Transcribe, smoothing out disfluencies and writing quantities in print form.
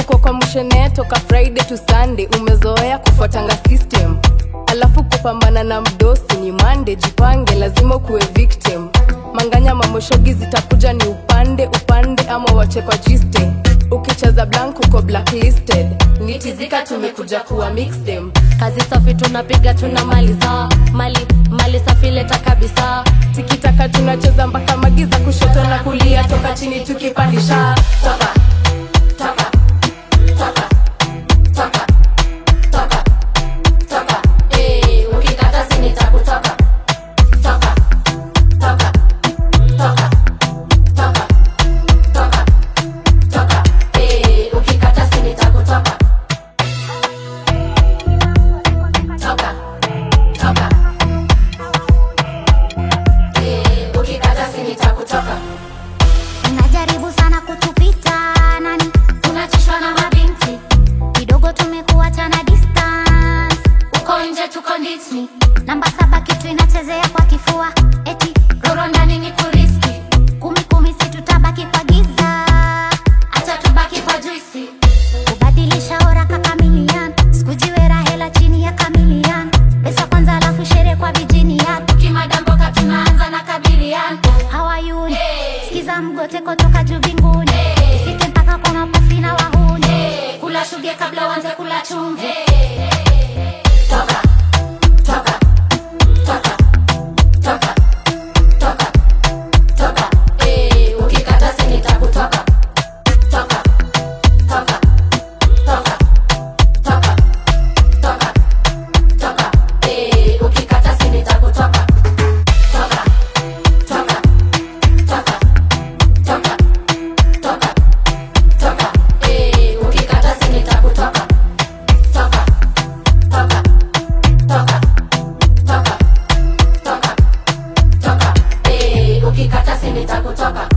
Uko kwa mshene toka Friday to Sunday, umezoea kufuatanga system. Alafu kupambana na mdosi ni Monday, jipange lazima kuwe victim. Manganya mamoshogi zitakuja ni upande ama wache kwa giste. Ukicheza blank uko blacklisted, nitizika tumekuja kuwa mixed them. Kazi safi tunapiga tunamaliza, mali safi leta kabisa. Tikitaka tunacheza mpaka magiza, kushoto na kulia, toka chini tukipandisha. Toka Unajaribu sana kutupita nani? Tunachishwa na mabinti. Kidogo tumekuachana distance. Uko nje tuko Disney. Namba 7 kitu inachezea kwa kifua. Eti roro ndani ni kuriski. 10 si tutabaki kwa giza. Acha tubaki kwa juicy. Kubadilisha ora kakamilian. Sikujiwera hela chini ya kamilian. Pesa kwanza alafu shere kwa vijinian. Kimadamboka tunaanza na kabilian. How are you? Sikiza mgote kutoka juu mbinguni. Ifike mpaka kwa mapofi na wahuni. Kula shuge kabla wanze kula chumvi. Toka ukikata sini takutoka. Toka ukikata sini takutoka. Ukikata sini takutoka.